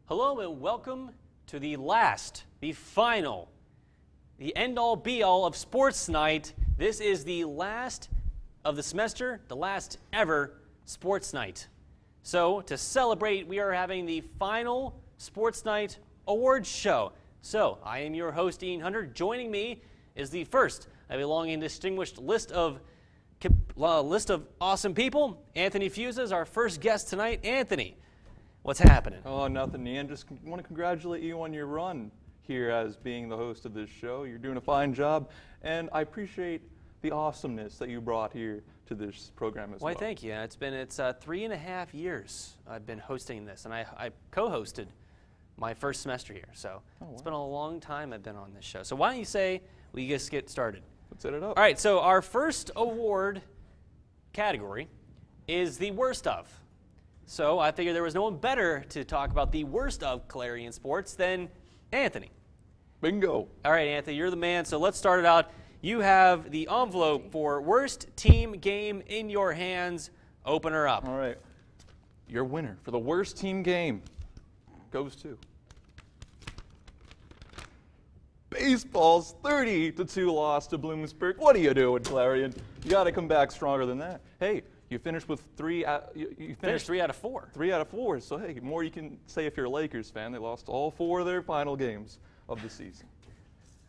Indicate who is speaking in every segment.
Speaker 1: Hello and welcome to the final, the end-all be-all of Sports Night. This is the last of the semester, the last ever Sports Night. So to celebrate, we are having the final Sports Night Awards show. So I am your host, Ian Hunter. Joining me is the first of a long and distinguished list of awesome people. Anthony Fusa is our first guest tonight. Anthony, what's happening?
Speaker 2: Oh, nothing, Ian. Just want to congratulate you on your run here as being the host of this show. You're doing a fine job, and I appreciate the awesomeness that you brought here to this program as well.
Speaker 1: Why, thank you. It's 3.5 years I've been hosting this, and I co-hosted my first semester here. So It's been a long time I've been on this show. So why don't you say we just get started?
Speaker 2: Let's set it up.
Speaker 1: All right, so our first award category is the worst of. So I figured there was no one better to talk about the worst of Clarion sports than Anthony.
Speaker 2: Bingo.
Speaker 1: All right, Anthony, you're the man, so let's start it out. You have the envelope for worst team game in your hands. Open her up.
Speaker 2: All right. Your winner for the worst team game goes to baseball's 30-2 loss to Bloomsburg. What are you doing, Clarion? You got to come back stronger than that. Hey, you finished with you
Speaker 1: finished 3 out of 4.
Speaker 2: 3 out of 4. So hey, more you can say if you're a Lakers fan. They lost all 4 of their final games of the season.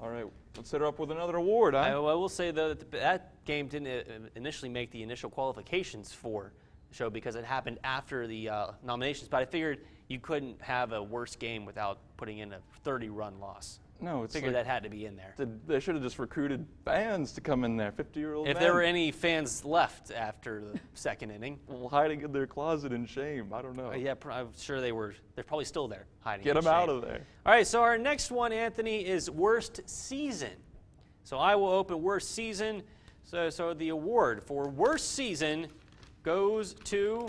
Speaker 2: All right, let's set her up with another award, huh?
Speaker 1: I will say, though, that game didn't initially make the initial qualifications for the show because it happened after the nominations. But I figured you couldn't have a worse game without putting in a 30-run loss.
Speaker 2: No, it's
Speaker 1: figured that had to be in there.
Speaker 2: They should have just recruited fans to come in there, 50-year-old
Speaker 1: If there were any fans left after the second inning.
Speaker 2: Well, hiding in their closet in shame. I don't know.
Speaker 1: Yeah, I'm sure they're probably still there hiding.
Speaker 2: Get them out of there.
Speaker 1: All right, so our next one, Anthony, is worst season. So I will open worst season. So the award for worst season goes to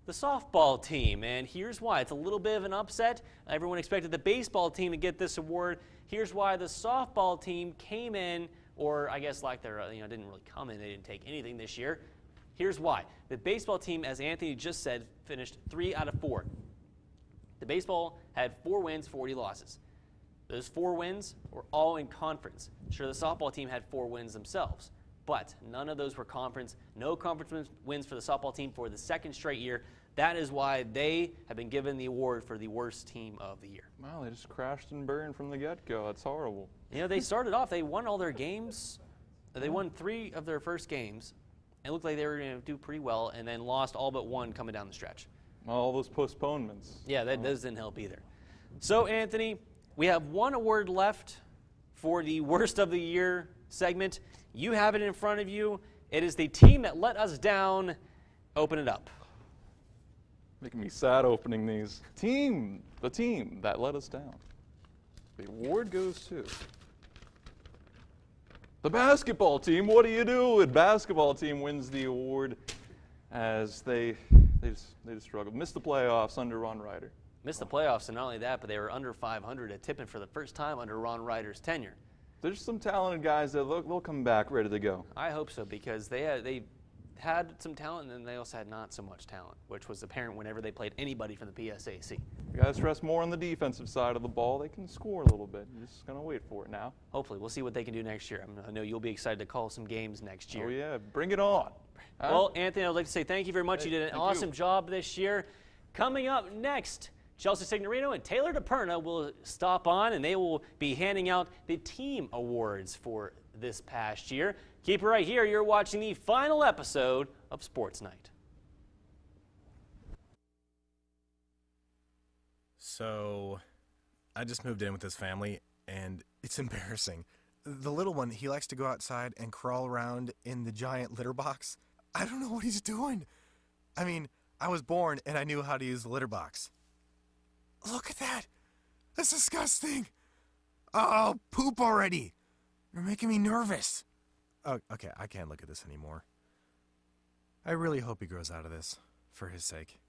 Speaker 1: the softball team, and here's why. It's a little bit of an upset. Everyone expected the baseball team to get this award. Here's why the softball team came in, or I guess like they're didn't really come in. They didn't take anything this year. Here's why. The baseball team, as Anthony just said, finished 3 out of 4. The baseball had 4 wins, 40 losses. Those 4 wins were all in conference. Sure, the softball team had 4 wins themselves, but none of those were conference. No conference wins for the softball team for the second straight year. That is why they have been given the award for the worst team of the year.
Speaker 2: Wow, they just crashed and burned from the get-go. That's horrible.
Speaker 1: They started off, they won all their games. They won 3 of their first games. It looked like they were going to do pretty well, and then lost all but 1 coming down the stretch.
Speaker 2: All those postponements.
Speaker 1: Yeah, those didn't help either. So, Anthony, we have 1 award left for the worst of the year segment. You have it in front of you. It is the team that let us down. Open it up.
Speaker 2: Making me sad opening these. The team that let us down. The award goes to the basketball team. What are you doing? Basketball team wins the award as they just struggled. Missed the playoffs under Ron Ryder.
Speaker 1: Missed the playoffs, and not only that, but they were under 500 at Tippin for the first time under Ron Ryder's tenure.
Speaker 2: There's some talented guys that they'll come back ready to go.
Speaker 1: I hope so, because they had some talent, and they also had not so much talent, which was apparent whenever they played anybody from the PSAC.
Speaker 2: You guys rest more on the defensive side of the ball. They can score a little bit. You're just going to wait for it now.
Speaker 1: Hopefully. We'll see what they can do next year. I know you'll be excited to call some games next year.
Speaker 2: Oh, yeah. Bring it on. Huh?
Speaker 1: Well, Anthony, I'd like to say thank you very much. You did an awesome job this year. Coming up next, Chelsea Signorino and Taylor DePerna will stop on, and they will be handing out the team awards for this past year. Keep it right here. You're watching the final episode of Sports Night.
Speaker 3: So, I just moved in with this family, and it's embarrassing. The little one, he likes to go outside and crawl around in the giant litter box. I don't know what he's doing. I mean, I was born, and I knew how to use the litter box. Look at that. That's disgusting. Oh, poop already. You're making me nervous. Oh, okay, I can't look at this anymore. I really hope he grows out of this, for his sake.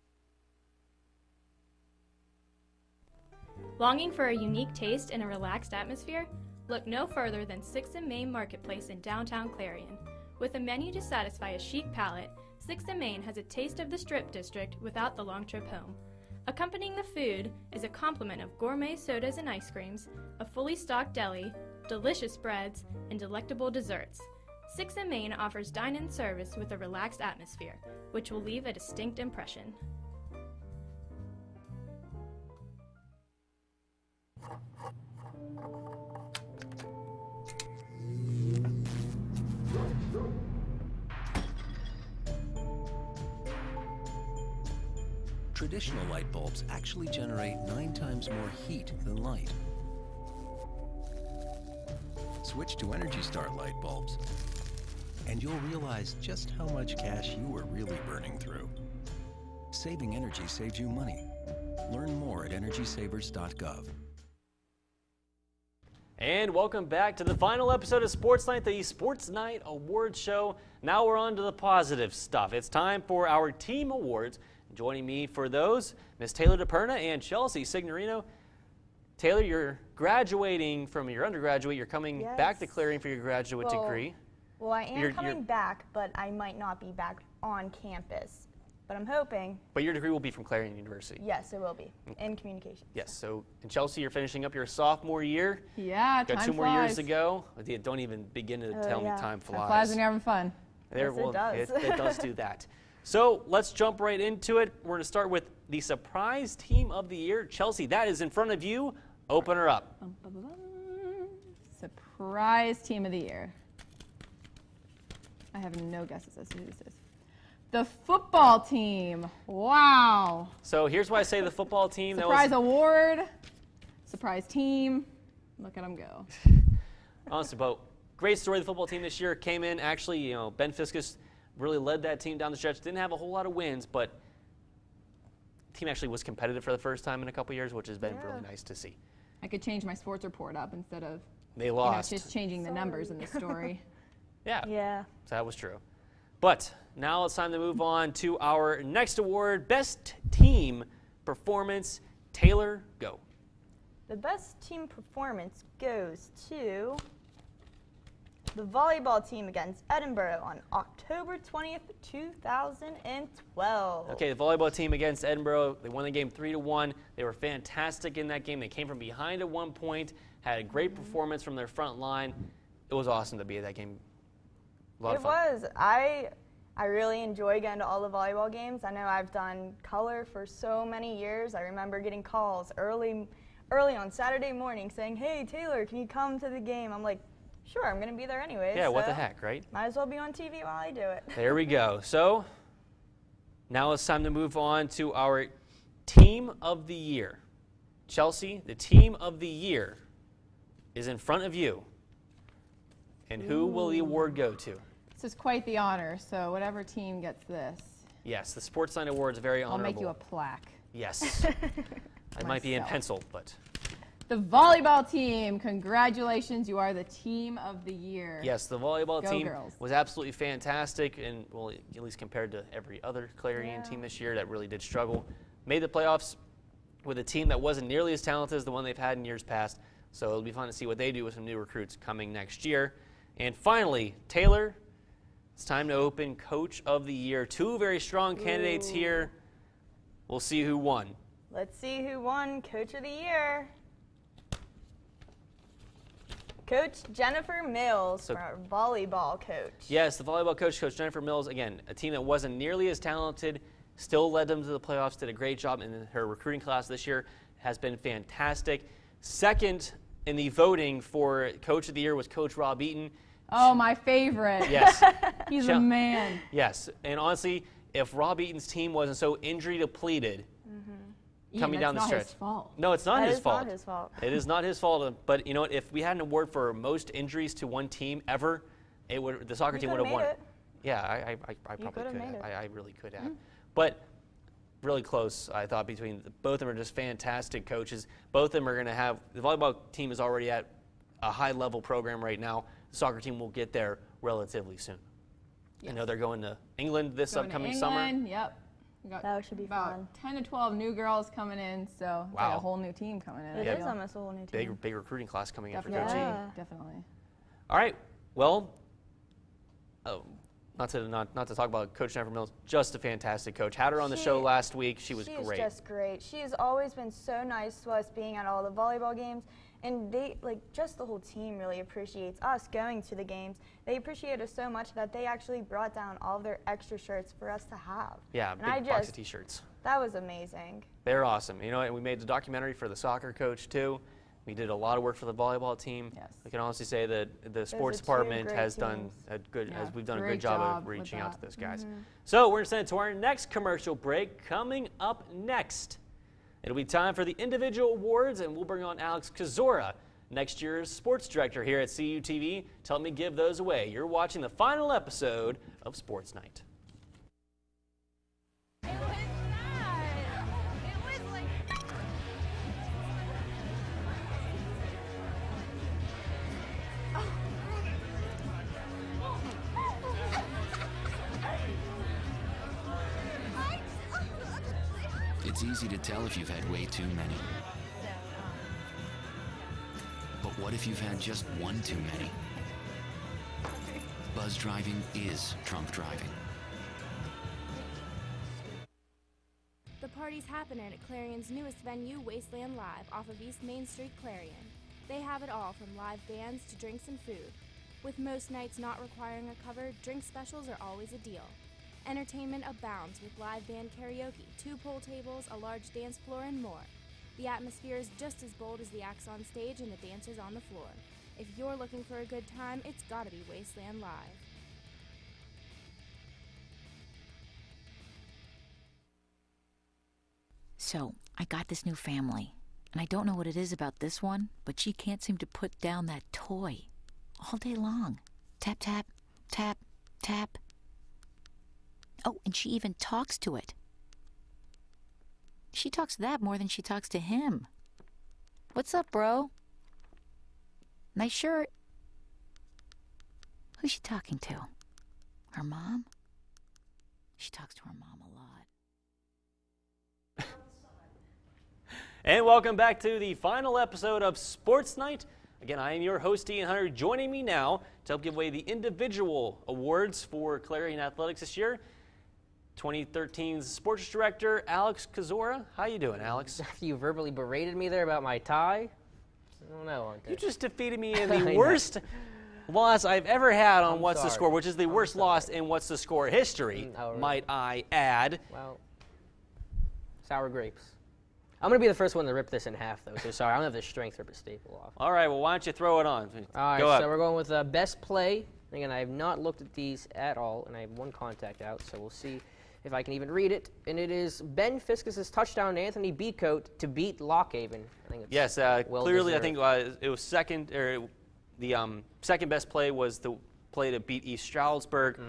Speaker 4: Longing for a unique taste and a relaxed atmosphere? Look no further than 6th and Main Marketplace in downtown Clarion. With a menu to satisfy a chic palate, 6th and Main has a taste of the Strip District without the long trip home. Accompanying the food is a complement of gourmet sodas and ice creams, a fully stocked deli, delicious breads, and delectable desserts. 6 in Main offers dine-in service with a relaxed atmosphere, which will leave a distinct impression.
Speaker 5: Traditional light bulbs actually generate 9 times more heat than light. Switch to Energy Star light bulbs, and you'll realize just how much cash you were really burning through. Saving energy saves you money. Learn more at EnergySavers.gov.
Speaker 1: And welcome back to the final episode of Sports Night, the Sports Night Awards show. Now we're on to the positive stuff. It's time for our team awards. Joining me for those, Ms. Taylor DePerna and Chelsea Signorino. Taylor, you're graduating from your undergraduate. You're coming back to Clarion for your graduate degree.
Speaker 6: Well, I am coming back, but I might not be back on campus. But I'm hoping.
Speaker 1: But your degree will be from Clarion University.
Speaker 6: Yes, it will be, in communications.
Speaker 1: Yes, so, and Chelsea, you're finishing up your sophomore year.
Speaker 7: Yeah,
Speaker 1: Got 2 more years to go. Don't even begin to tell me time flies.
Speaker 7: Time flies when you're having fun.
Speaker 1: There,
Speaker 6: Yes, it does.
Speaker 1: It does do that. So let's jump right into it. We're going to start with the surprise team of the year. Chelsea, that is in front of you. Open her up.
Speaker 7: Surprise team of the year. I have no guesses as to who this is. The football team. Wow.
Speaker 1: So here's why I say the football team.
Speaker 7: Surprise award. Surprise team. Look at them go.
Speaker 1: Honestly, but great story. The football team this year came in. Actually, Ben Fiskus really led that team down the stretch. Didn't have a whole lot of wins, but the team actually was competitive for the first time in a couple years, which has been really nice to see.
Speaker 7: I could change my sports report up instead of
Speaker 1: they lost.
Speaker 7: Just changing the numbers in the story.
Speaker 1: Yeah. So that was true. But now it's time to move on to our next award, Best Team Performance. Taylor, go.
Speaker 6: The best team performance goes to the volleyball team against Edinburgh on October 20th, 2012.
Speaker 1: Okay, the volleyball team against Edinburgh, they won the game 3-1. They were fantastic in that game. They came from behind at one point, had a great performance from their front line. It was awesome to be at that game. A lot of fun.
Speaker 6: It was. I really enjoy going to all the volleyball games. I know I've done color for so many years. I remember getting calls early on Saturday morning saying, "Hey, Taylor, can you come to the game?" I'm like, "Sure, I'm going to be there anyways."
Speaker 1: Yeah, what the heck, right?
Speaker 6: Might as well be on TV while I do it.
Speaker 1: There we go. So now it's time to move on to our Team of the Year. Chelsea, the Team of the Year is in front of you. And who will the award go to?
Speaker 7: This is quite the honor, so whatever team gets this.
Speaker 1: Yes, the Sports Night Award is very honorable.
Speaker 7: I'll make you a plaque.
Speaker 1: Yes. I might be in pencil, but.
Speaker 7: The volleyball team, congratulations, you are the team of the year.
Speaker 1: Yes, the volleyball team
Speaker 7: girls.
Speaker 1: was absolutely fantastic, and well, at least compared to every other Clarion team this year that really did struggle. Made the playoffs with a team that wasn't nearly as talented as the one they've had in years past, so it'll be fun to see what they do with some new recruits coming next year. And finally, Taylor, it's time to open Coach of the Year. 2 very strong candidates here. We'll see who won.
Speaker 6: Let's see who won Coach of the Year. Coach Jennifer Mills, our volleyball coach.
Speaker 1: Yes, the volleyball coach, Coach Jennifer Mills, again, a team that wasn't nearly as talented, still led them to the playoffs, did a great job in her recruiting class this year, has been fantastic. Second in the voting for Coach of the Year was Coach Rob Eaton.
Speaker 7: Oh, my favorite.
Speaker 1: Yes.
Speaker 7: He's a man.
Speaker 1: Yes, and honestly, if Rob Eaton's team wasn't so injury depleted, coming down the stretch.
Speaker 7: His fault.
Speaker 1: No, it's not his fault.
Speaker 6: Not his fault.
Speaker 1: It is not his fault. But you know what? If we had an award for most injuries to one team ever, the soccer team would have won.
Speaker 6: It.
Speaker 1: Yeah, I probably could have.
Speaker 6: Made it.
Speaker 1: I really could have. But really close, I thought, between both of them are just fantastic coaches. Both of them are going to have the volleyball team is already at a high level program right now. The soccer team will get there relatively soon. Yes. I know they're going to England this upcoming summer.
Speaker 7: Yep. We got
Speaker 6: that should be
Speaker 7: about 10 to 12 new girls coming in, so it's like a whole new team coming in.
Speaker 6: It is almost a whole new team.
Speaker 1: Big recruiting class coming in for
Speaker 7: Coach
Speaker 1: Coach E.
Speaker 7: Definitely.
Speaker 1: All right. Well, not to talk about Coach Jennifer Mills, just a fantastic coach. Had her on the show last week. She was great.
Speaker 6: She's just great. She has always been so nice to us being at all the volleyball games. And just the whole team really appreciates us going to the games. They appreciate us so much that they actually brought down all of their extra shirts for us to have.
Speaker 1: Yeah, big box of T-shirts.
Speaker 6: That was amazing.
Speaker 1: They're awesome. You know, and we made the documentary for the soccer coach too. We did a lot of work for the volleyball team.
Speaker 7: Yes.
Speaker 1: We can honestly say that the sports department has done a good, we've done a good job of reaching out to those guys. So we're going to send it to our next commercial break. Coming up next, it'll be time for the individual awards, and we'll bring on Alex Kozora, next year's sports director here at CUTV, to help me give those away. You're watching the final episode of Sports Night.
Speaker 8: It's easy to tell if you've had way too many. But what if you've had just one too many? Buzz driving is drunk driving.
Speaker 9: The party's happening at Clarion's newest venue, Wasteland Live, off of East Main Street, Clarion. They have it all, from live bands to drinks and food. With most nights not requiring a cover, drink specials are always a deal. Entertainment abounds with live band karaoke, 2 pool tables, a large dance floor, and more. The atmosphere is just as bold as the acts on stage and the dancers on the floor. If you're looking for a good time, it's gotta be Wasteland Live.
Speaker 10: So, I got this new family, and I don't know what it is about this one, but she can't seem to put down that toy all day long. Tap, tap, tap, tap. Oh, and she even talks to it. She talks to that more than she talks to him. What's up, bro? Nice shirt. Who's she talking to? Her mom? She talks to her mom a lot.
Speaker 1: And welcome back to the final episode of Sports Night. Again, I am your host, Ian Hunter. Joining me now to help give away the individual awards for Clarion Athletics this year, 2013's sports director, Alex Kozora. How you doing, Alex?
Speaker 11: You verbally berated me there about my tie? I don't know.
Speaker 1: You just defeated me in the worst loss I've ever had on What's the Score, which is the worst loss in What's the Score history, might I add.
Speaker 11: Well, sour grapes. I'm going to be the first one to rip this in half, though, so sorry. I don't have the strength to rip a staple off.
Speaker 1: All right, well, why don't you throw it on?
Speaker 11: All right, so we're going with best play. Again, I have not looked at these at all, and I have one contact out, so we'll see if I can even read it. And it is Ben Fiskus's touchdown to Anthony Beatcoat to beat Lockhaven. I think it's
Speaker 1: yes, clearly I think it was second, or the second best play was the play to beat East Stroudsburg.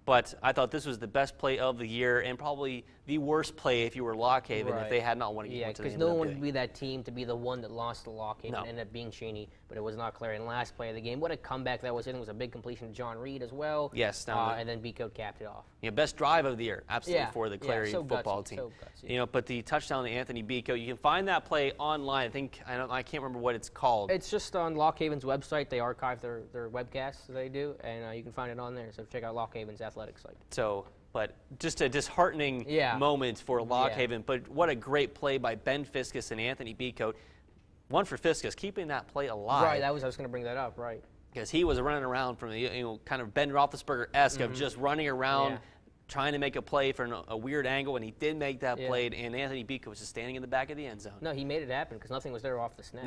Speaker 1: But I thought this was the best play of the year and probably the worst play if you were Lockhaven if they had not won a game.
Speaker 11: Yeah, because no one wanted to be that team to be the one that lost to Lockhaven. No. It ended up being Cheney, but it was not Clarion. Last play of the game. What a comeback that was. I think it was a big completion to John Reed as well.
Speaker 1: Yes.
Speaker 11: And then Beatcoat capped it off.
Speaker 1: Yeah, best drive of the year, absolutely, for the Clarion football team.
Speaker 11: So gutsy.
Speaker 1: You know, but the touchdown to Anthony Beatcoat, you can find that play online. I can't remember what it's called.
Speaker 11: It's just on Lockhaven's website. They archive their webcasts that they do, and you can find it on there. So check out Lockhaven's athletic site.
Speaker 1: So, but just a disheartening moment for Lockhaven. But what a great play by Ben Fiskus and Anthony Beatcoat. One for Fiskus, keeping that play alive.
Speaker 11: Right, I was going to bring that up, right.
Speaker 1: Because he was running around from the, kind of Ben Roethlisberger-esque of just running around, trying to make a play for a weird angle, and he did make that play, and Anthony Beatcoat was just standing in the back of the end zone.
Speaker 11: No, he made it happen because nothing was there off the snap.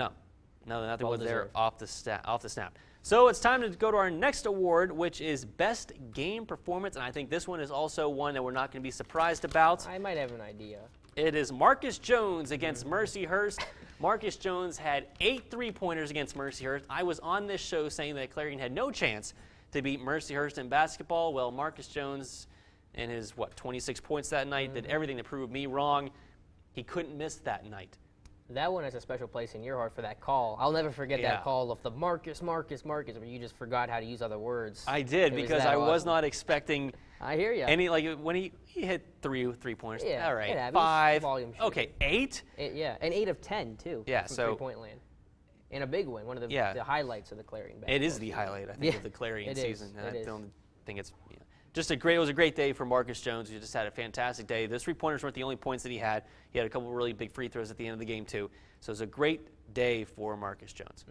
Speaker 1: No, nothing was there off the snap. So it's time to go to our next award, which is Best Game Performance, and I think this one is also one that we're not going to be surprised about.
Speaker 11: I might have an idea.
Speaker 1: It is Marcus Jones against Mercyhurst. Marcus Jones had 8 3-pointers against Mercyhurst. I was on this show saying that Clarion had no chance to beat Mercyhurst in basketball. Well, Marcus Jones, in his, 26 points that night, did everything to prove me wrong. He couldn't miss that night.
Speaker 11: That one has a special place in your heart for that call. I'll never forget that call of the Marcus, where you just forgot how to use other words.
Speaker 1: I did, because I was not expecting
Speaker 11: I hear you.
Speaker 1: any, when he hit 3-pointers.
Speaker 11: Yeah,
Speaker 1: all right,
Speaker 11: it happens.
Speaker 1: 5.
Speaker 11: Volume
Speaker 1: okay, 8?
Speaker 11: And 8 of 10, too.
Speaker 1: Yeah,
Speaker 11: from
Speaker 1: so
Speaker 11: three-point land. And a big one, one of the highlights of the Clarion basketball.
Speaker 1: It is the highlight, I think, of the Clarion season.
Speaker 11: I
Speaker 1: don't think it's it was a great day for Marcus Jones. He just had a fantastic day. Those 3-pointers weren't the only points that he had. He had a couple really big free throws at the end of the game, too. So it was a great day for Marcus Jones.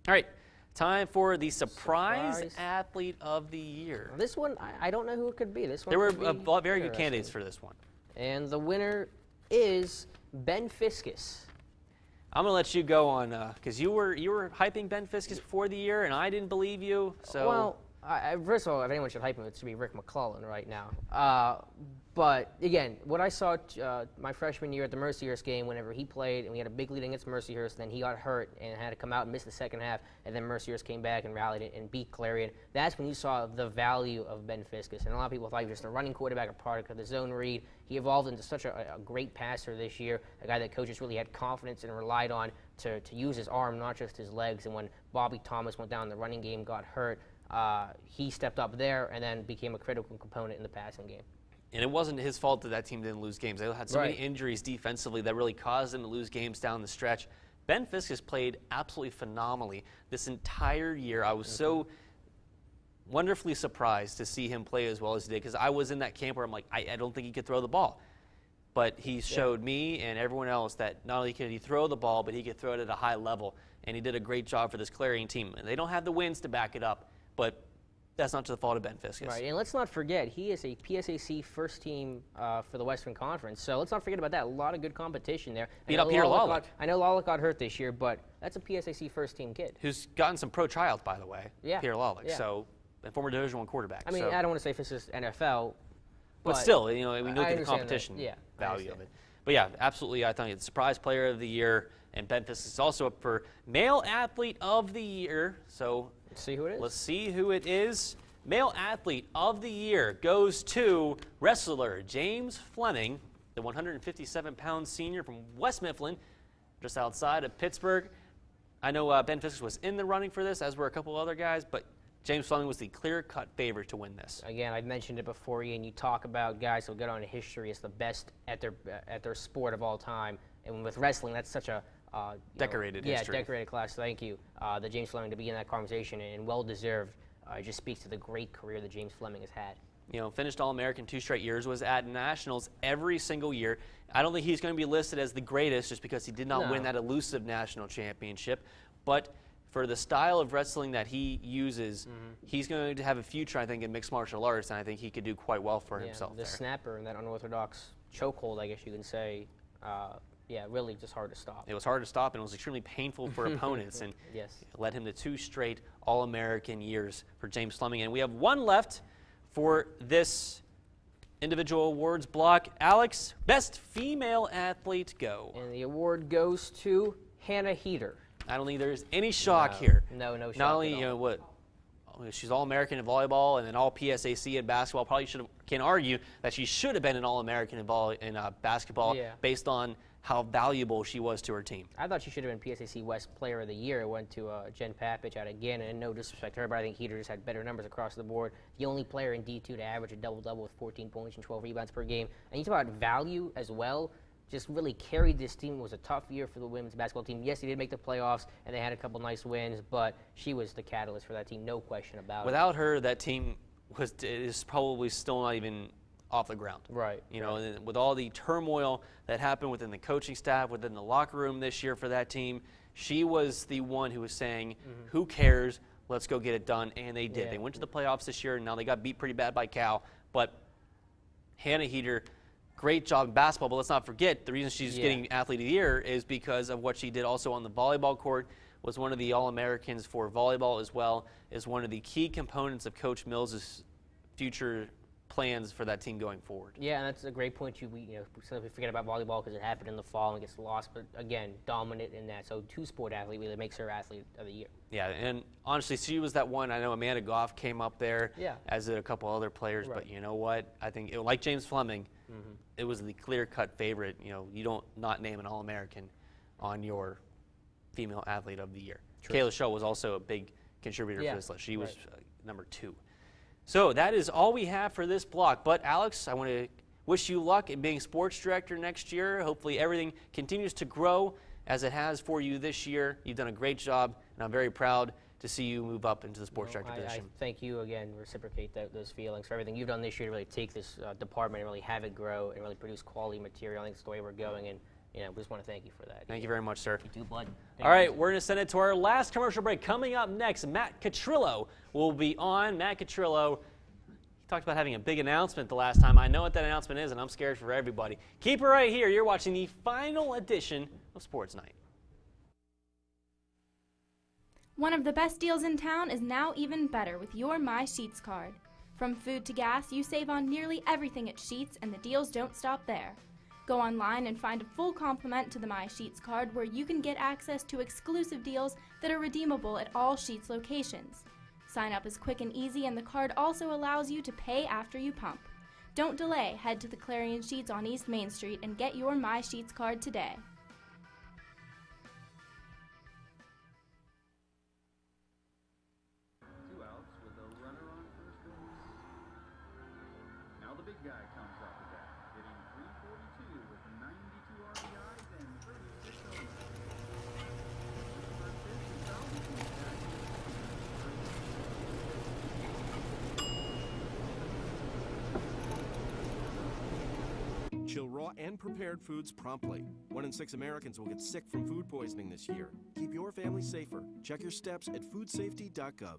Speaker 1: All right, time for the surprise athlete of the year.
Speaker 11: This one, I don't know who it could be. This one
Speaker 1: there were very good candidates for this one.
Speaker 11: And the winner is Ben Fiskus.
Speaker 1: I'm going to let you go on, because you were hyping Ben Fiskus before the year, and I didn't believe you. So.
Speaker 11: Well, first of all, if anyone should hype him, it should be Rick McClellan right now. But again, what I saw my freshman year at the Mercyhurst game, whenever he played, and we had a big lead against Mercyhurst, then he got hurt and had to come out and miss the second half, and then Mercyhurst came back and rallied and beat Clarion. That's when you saw the value of Ben Fiskus. And a lot of people thought he was just a running quarterback, a product of the zone read. He evolved into such a great passer this year, a guy that coaches really had confidence and relied on to use his arm, not just his legs. And when Bobby Thomas went down in the running game, got hurt, he stepped up there and then became a critical component in the passing game.
Speaker 1: And it wasn't his fault that team didn't lose games. They had so many injuries defensively that really caused them to lose games down the stretch. Ben Fiskus played absolutely phenomenally this entire year. I was so wonderfully surprised to see him play as well as he did, because I was in that camp where I'm like, I don't think he could throw the ball. But he showed me and everyone else that not only could he throw the ball, but he could throw it at a high level. And he did a great job for this Clarion team. And they don't have the wins to back it up, but that's not to the fault of Ben Fiskus.
Speaker 11: Right, and let's not forget, he is a PSAC first team for the Western Conference, so let's not forget about that. A lot of good competition there.
Speaker 1: Beat up Pierre Lawlick.
Speaker 11: I know Lawlick got hurt this year, but that's a PSAC first team kid.
Speaker 1: Who's gotten some pro tryouts, by the way, Pierre Lawlick,
Speaker 11: so,
Speaker 1: and former Division I quarterback.
Speaker 11: I mean, I don't want to say Fiskus NFL,
Speaker 1: but still, we look at the competition value of it. But yeah, absolutely, I think it's surprise player of the year, and Ben Fiskus is also up for male athlete of the year, so
Speaker 11: let's see who it is.
Speaker 1: Let's see who it is. Male Athlete of the Year goes to wrestler James Fleming, the 157-pound senior from West Mifflin, just outside of Pittsburgh. I know Ben Fiskus was in the running for this, as were a couple other guys, but James Fleming was the clear-cut favorite to win this.
Speaker 11: Again, I've mentioned it before, Ian. You talk about guys who go down in history as the best at their sport of all time, and with wrestling, that's such a
Speaker 1: decorated history.
Speaker 11: Yeah, decorated class. Thank you, that James Fleming to be in that conversation, and well-deserved. It just speaks to the great career that James Fleming has had.
Speaker 1: Finished All-American 2 straight years, was at Nationals every single year. I don't think he's going to be listed as the greatest just because he did not win that elusive national championship. But for the style of wrestling that he uses, he's going to have a future, I think, in mixed martial arts, and I think he could do quite well for himself
Speaker 11: the snapper and that unorthodox chokehold, I guess you can say, really just hard to stop.
Speaker 1: It was hard to stop, and it was extremely painful for opponents, and it led him to 2 straight All-American years for James Fleming. And we have one left for this individual awards block. Alex, best female athlete, go.
Speaker 11: And the award goes to Hannah Heater.
Speaker 1: I don't think there's any shock here.
Speaker 11: No shock.
Speaker 1: Not only, she's All-American in volleyball and then All-PSAC in basketball. Probably can argue that she should have been an All-American in basketball based on how valuable she was to her team.
Speaker 11: I thought she should have been PSAC West Player of the Year. It went to Jen Papich out again, and no disrespect to her, but I think Heater just had better numbers across the board. The only player in D2 to average a double-double with 14 points and 12 rebounds per game. And you talk about value as well. Just really carried this team. It was a tough year for the women's basketball team. Yes, they did make the playoffs, and they had a couple nice wins, but she was the catalyst for that team, no question about it.
Speaker 1: Without her, that team is probably still not even off the ground.
Speaker 11: Right.
Speaker 1: And with all the turmoil that happened within the coaching staff, within the locker room this year for that team, she was the one who was saying, who cares, let's go get it done, and they did. They went to the playoffs this year, and now they got beat pretty bad by Cal, but Hannah Heater, great job in basketball, but let's not forget the reason she's getting Athlete of the Year is because of what she did also on the volleyball court, was one of the All-Americans for volleyball as well, is one of the key components of Coach Mills' future plans for that team going forward.
Speaker 11: Yeah, and that's a great point. We forget about volleyball because it happened in the fall and gets lost, but again, dominant in that. So two-sport athlete really makes her Athlete of the Year.
Speaker 1: Yeah, and honestly, she was that one. I know Amanda Goff came up there, as did a couple other players, but you know what? I think, like James Fleming, it was the clear-cut favorite. You don't not name an All-American on your female Athlete of the Year. Kayla Shaw was also a big contributor for this list. She was number 2. So that is all we have for this block. But Alex, I want to wish you luck in being sports director next year. Hopefully everything continues to grow as it has for you this year. You've done a great job, and I'm very proud to see you move up into the sports director
Speaker 11: I
Speaker 1: position.
Speaker 11: thank you again, reciprocate those feelings for everything you've done this year to really take this department and really have it grow and really produce quality material. I think it's the way we're going, and we just want to thank you for that.
Speaker 1: Thank you very much, sir.
Speaker 11: You do, bud.
Speaker 1: All right, we're going to send it to our last commercial break. Coming up next, Matt Catrillo will be on. Matt Catrillo, he talked about having a big announcement the last time. I know what that announcement is, and I'm scared for everybody. Keep it right here. You're watching the final edition of Sports Night.
Speaker 9: One of the best deals in town is now even better with your My Sheets card. From food to gas, you save on nearly everything at Sheets, and the deals don't stop there. Go online and find a full complement to the My Sheets card where you can get access to exclusive deals that are redeemable at all Sheets locations. Sign up is quick and easy, and the card also allows you to pay after you pump. Don't delay, head to the Clarion Sheets on East Main Street and get your My Sheets card today.
Speaker 12: Chill raw and prepared foods promptly. 1 in 6 Americans will get sick from food poisoning this year. Keep your family safer. Check your steps at foodsafety.gov.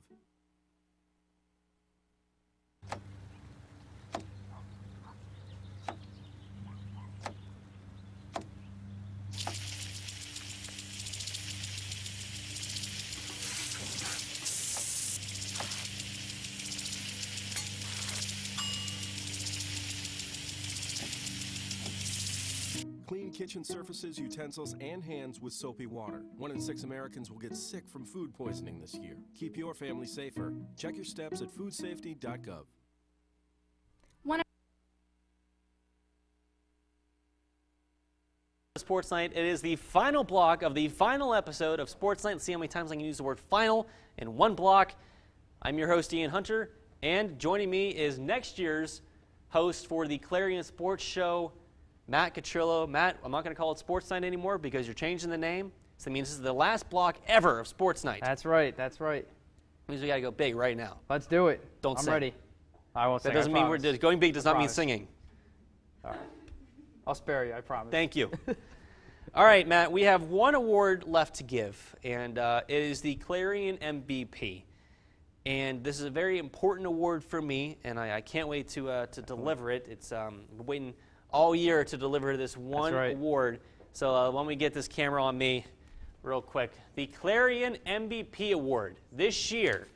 Speaker 12: Clean kitchen surfaces, utensils, and hands with soapy water. 1 in 6 Americans will get sick from food poisoning this year. Keep your family safer. Check your steps at foodsafety.gov.
Speaker 1: Sports Night. It is the final block of the final episode of Sports Night. Let's see how many times I can use the word final in one block. I'm your host, Ian Hunter, and joining me is next year's host for the Clarion Sports Show, Matt Catrillo. Matt, I'm not going to call it Sports Night anymore because you're changing the name. So that means this is the last block ever of Sports Night.
Speaker 13: That's right. That's right.
Speaker 1: Means we got to go big right now.
Speaker 13: Let's do it.
Speaker 1: Don't sing.
Speaker 13: I'm ready. I won't sing.
Speaker 1: That doesn't mean we're going big. Does not mean singing.
Speaker 13: All right. I'll spare you. I promise.
Speaker 1: Thank you. All right, Matt. We have one award left to give, and it is the Clarion MVP. And this is a very important award for me, and I can't wait to deliver it. It's been waiting all year to deliver this one award. So why don't we get this camera on me real quick. The Clarion MVP Award this year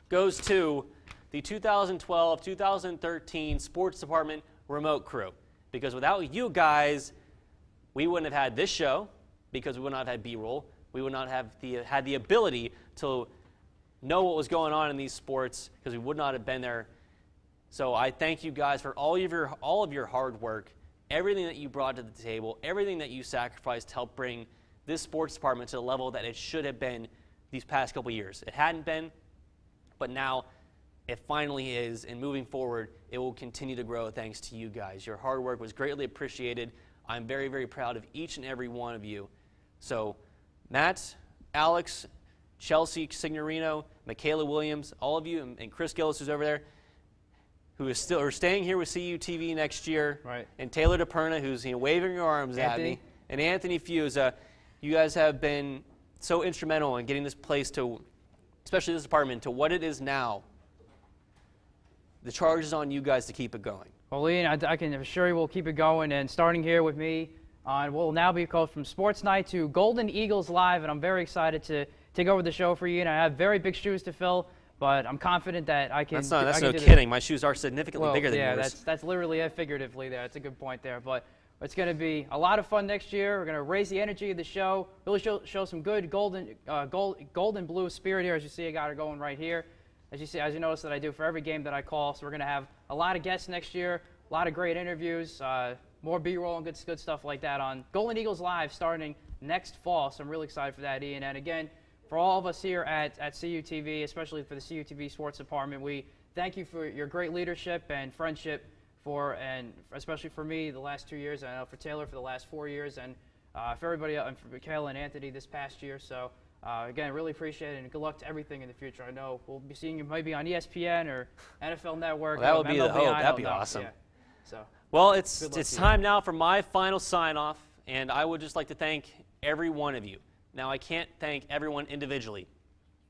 Speaker 1: goes to the 2012-2013 Sports Department Remote Crew. Because without you guys, we wouldn't have had this show, because we would not have had B-roll. We would not have had the ability to know what was going on in these sports, because we would not have been there. So I thank you guys for all of your hard work, everything that you brought to the table, everything that you sacrificed to help bring this sports department to the level that it should have been these past couple years. It hadn't been, but now it finally is, and moving forward, it will continue to grow thanks to you guys. Your hard work was greatly appreciated. I'm very, very proud of each and every one of you. So Matt, Alex, Chelsea Signorino, Michaela Williams, all of you, and Chris Gillis, who's over there, who is still staying here with CUTV next year, and Taylor DePerna, who's waving your arms at me, and Anthony Fuse. You guys have been so instrumental in getting this place to, especially this department, to what it is now. The charge is on you guys to keep it going.
Speaker 13: Well, Ian, I can assure you we'll keep it going, and starting here with me on what will now be called From Sports Night to Golden Eagles Live, and I'm very excited to take over the show for you, and I have very big shoes to fill, but I'm confident that I can.
Speaker 1: That's no kidding. My shoes are significantly bigger than yours.
Speaker 13: Yeah, that's literally it figuratively there. That's a good point there, but it's going to be a lot of fun next year. We're going to raise the energy of the show, really show some good golden blue spirit here. As you see, I got her going right here. As you notice that I do for every game that I call. So we're going to have a lot of guests next year, a lot of great interviews, more B-roll and good stuff like that on Golden Eagles Live starting next fall. So I'm really excited for that, Ian. And again, for all of us here at CUTV, especially for the CUTV Sports Department, we thank you for your great leadership and friendship and especially for me the last 2 years, and I know for Taylor for the last 4 years, and for everybody else, and for Michaela and Anthony this past year. So Again, really appreciate it, and good luck to everything in the future. I know we'll be seeing you maybe on ESPN or NFL Network.
Speaker 1: Well, that would be the hope.
Speaker 13: I
Speaker 1: That'd
Speaker 13: don't
Speaker 1: be
Speaker 13: know.
Speaker 1: awesome.
Speaker 13: Yeah. So,
Speaker 1: well,
Speaker 13: good
Speaker 1: it's
Speaker 13: luck to you.
Speaker 1: time now for my final sign-off, and I would just like to thank every one of you. Now, I can't thank everyone individually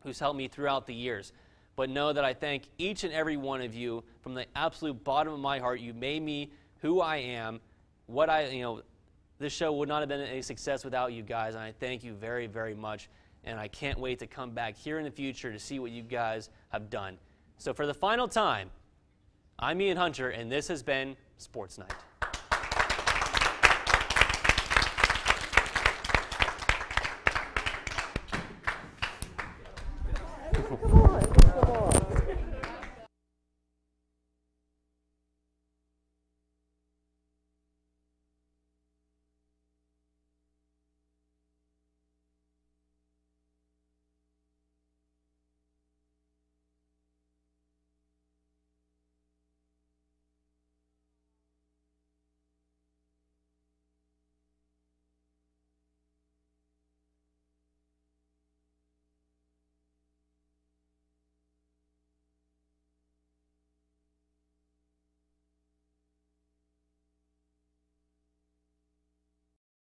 Speaker 1: who's helped me throughout the years, but know that I thank each and every one of you from the absolute bottom of my heart. You made me who I am, this show would not have been a success without you guys, and I thank you very, very much. And I can't wait to come back here in the future to see what you guys have done. So for the final time, I'm Ian Hunter, and this has been Sports Night.